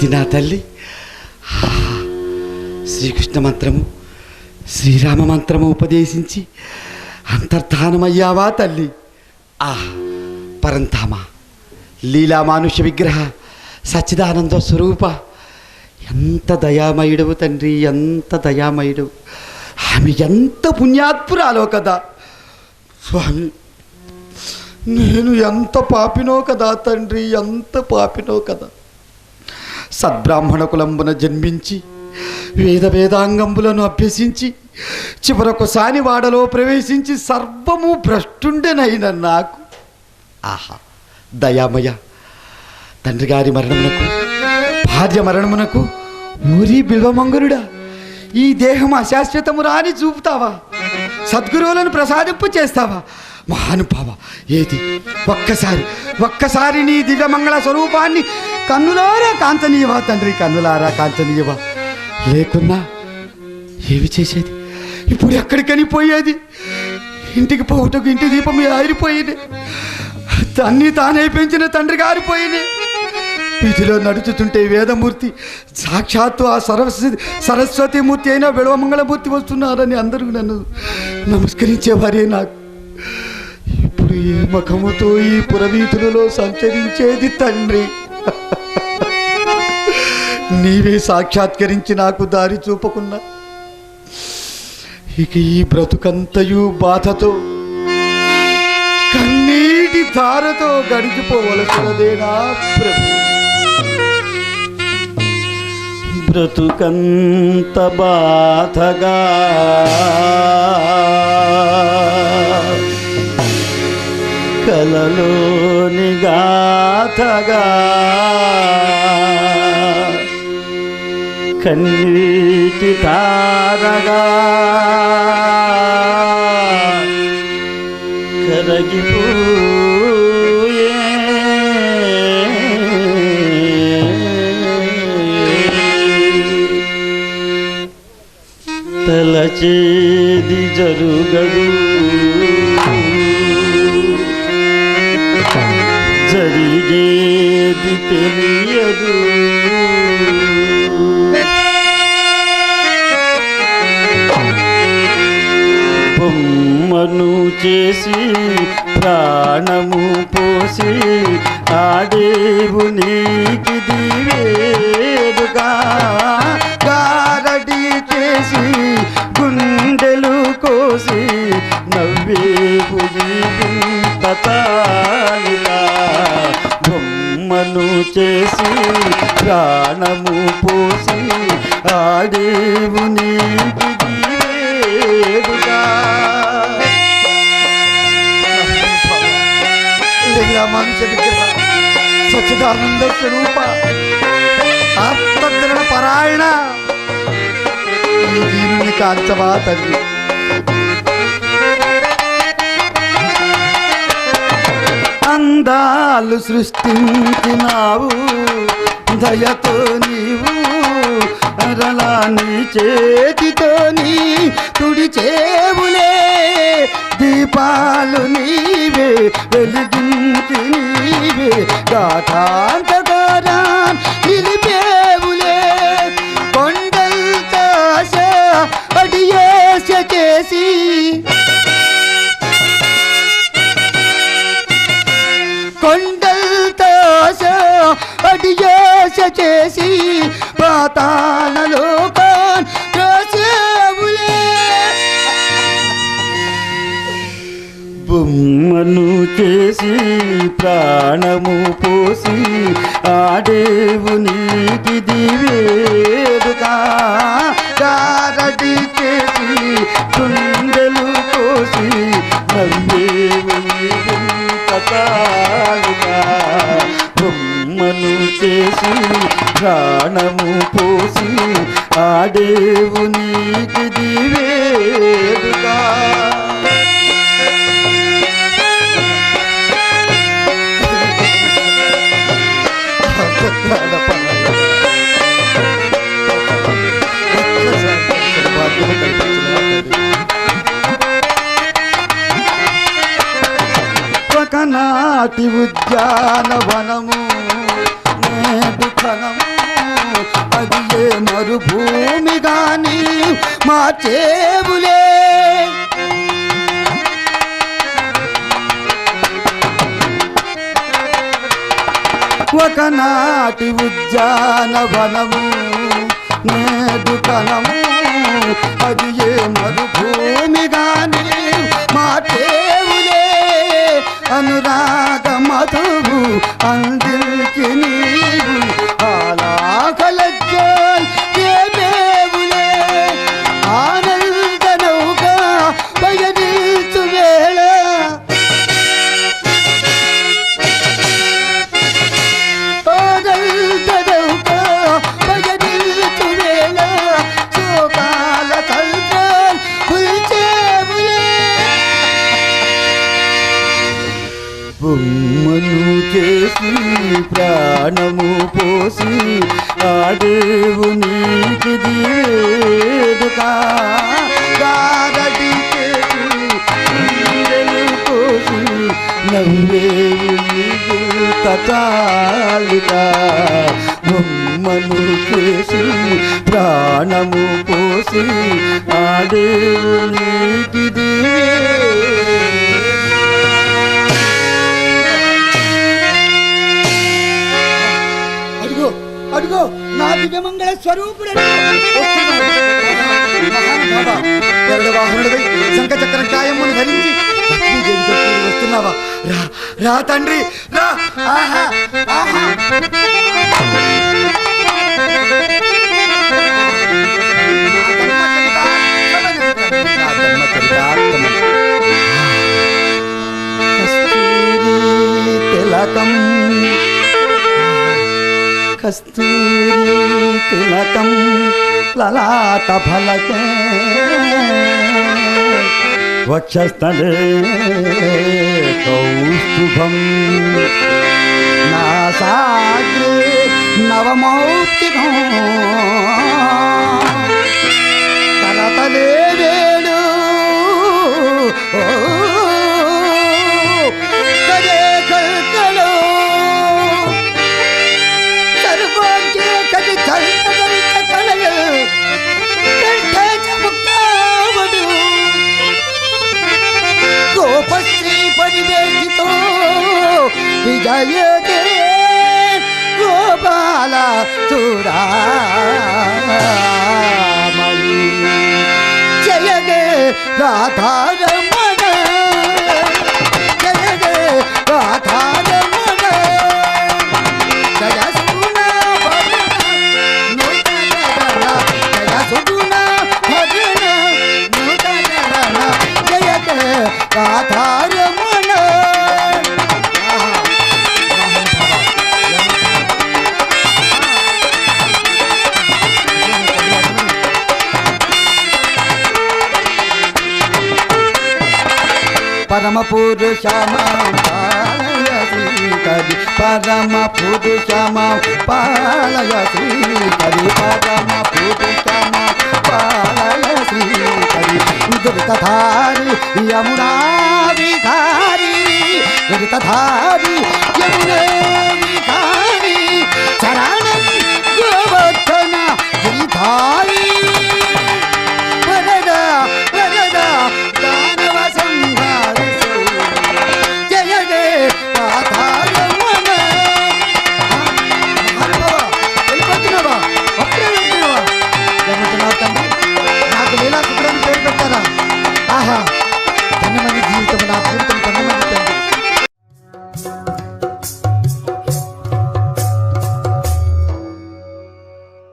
ఇది నా తల్లి. శ్రీకృష్ణ మంత్రము శ్రీరామ మంత్రము ఉపదేశించి అంతర్ధానమయ్యావా తల్లి. పరంధామ లీలా మానుష్య విగ్రహ సచ్చిదానంద స్వరూప, ఎంత దయామయుడవు తండ్రి, ఎంత దయామయుడు. ఆమె ఎంత పుణ్యాత్పురాలో కదా స్వామి. నేను ఎంత పాపినో కదా తండ్రి, ఎంత పాపినో కదా. సద్బ్రాహ్మణ కులంబున జన్మించి వేదాంగంబులను అభ్యసించి చివరకు సానివాడలో ప్రవేశించి సర్వము భ్రష్టుండెనైన నాకు దయామయ. తండ్రి గారి మరణమునకు భార్య మరణమునకు ఊరి బిల్వమంగురుడా, ఈ దేహం అశాశ్వతము రాని చూపుతావా? సద్గురువులను ప్రసాదింపు చేస్తావా? మహానుభావ, ఏది ఒక్కసారి నీ దివ్యమంగళ స్వరూపాన్ని కన్నులారా కాంచనీయవా తండ్రి, కన్నులారా కాంచనీయవా. లేకున్నా ఏమి చేసేది? ఇప్పుడు ఎక్కడికని పోయేది? ఇంటికి పోవుటకు ఇంటి దీపం ఆరిపోయింది. అన్నీ తానే పెంచిన తండ్రి గారిపోయింది. వీధిలో నడుచుతుంటే వేదమూర్తి సాక్షాత్తు ఆ సరస్వతీమూర్తి అయినా బిల్వమంగళమూర్తి వస్తున్నారని అందరూ నన్ను నమస్కరించేవారే. నాకు ఇప్పుడు ఏ ముఖముతో ఈ పురవీధులలో సంచరించేది తండ్రి? నీవే సాక్షాత్కరించి నాకు దారి చూపకున్నా ఇక ఈ బ్రతుకంతయు బాధతో కన్నీటి ధారతో గడిచిపోవలసినదేనా ప్రభు? బ్రతుకంత బాధగా కలలోని గాథగా కన్నీటి తారగా కరగిపోయే తలచేది జరుగదు, జరిగేది తెలియదు. బొమ్మను చేసి ప్రాణము పోసి ఆడేవు నీకి దివేదుగా, గారడి చేసి గుండెలు కోసి నవ్వేవు తాలిలా. బొమ్మను చేసి ప్రాణము పోసి ఆడేవు నీకి దివేదుగా. మనుష్య విగ్రహ సచ్చిదానంద స్వరూప ఆత్మగ్రహణ పరాయణ, దీనిని కాంచవా తల్లి. అందాలు సృష్టించినావు దయతో నీవు, అరలాని చేతితో నీ తుడిచేవులే. దీపాలు నీవే వెలిగించి నీవే గాథాంతగారా నిలిపేవులే. కొండల్త ఆశ అడియేస చేసి కొండల్త ఆశ అడియేస చేసి పాతాళలోకాన్ త్రోసేవులే. బొమ్మను చేసి ప్రాణము పోసి ఆడేవు నీకి దివేదుగా, గారడి చేసి గుండెలు కోసి నవ్వేవు తాలుగా. బొమ్మను చేసి ప్రాణము పోసి ఆడేవు నీకి దివేదుగా. ఒకనాటి ఉద్యానవనము నేడు ఘనము ఏ మరుభూమి గాని మార్చేవులే. ఒకనాటి ఉద్యానవనము నేడు కనము అది ఏ మరుభూమి గాని మార్చేవులే. అనురాగ మధువు అందించి నీవు ఆలాకలజ్జేమేవులే. ఆనంద నౌక పయనించు వేళ ఆనంద నౌక పయనించు వేళ శోకాల సంద్రం పుల్చేవులే. బొమ్మను చేసి ప్రాణము పోసి ఆడేవు నీకిది వేడుకా. గారడి చేసి నీడలు పోసి నవ్వేవు నీకు తచాలిక. బొమ్మను చేసి ప్రాణము పోసి ఆడేవు నీకిది అడుగో నా దివ్యమంగళ స్వరూపుడు వాహనుడిపై శంఖచక్ర కాయమును ధరించి లక్ష్మీదేవితో కూడి వస్తున్నావా? రా రా తండ్రి రా. ఆహా ఆహా తిలకం కస్తూరి తిలకం లలాట ఫలకే వక్షస్థలే కౌస్తుభం నాసాగ్రే నవమౌక్తికం కరతలే వేణు కరే కల్కలో సర్వాంగే కది చల్త కలయ కంఠే చముక్తావడు గోపశ్రీ పరివేషితో విజయతే గోపాల చూడామణి జయగే రాధారమణ జయగే రాధారమణ జయ సుగుణ భజన జయ సుగుణ భజన నూతన జయగే రాధారమణ. పరమ పురుషమాం పాలయ శ్రీకరి పరమ పురుషమాం పాలయ శ్రీకరి పరమ పురుషమాం పాలయ శ్రీకరి దురితధారి యమునా విధారి దురితధారి యమునే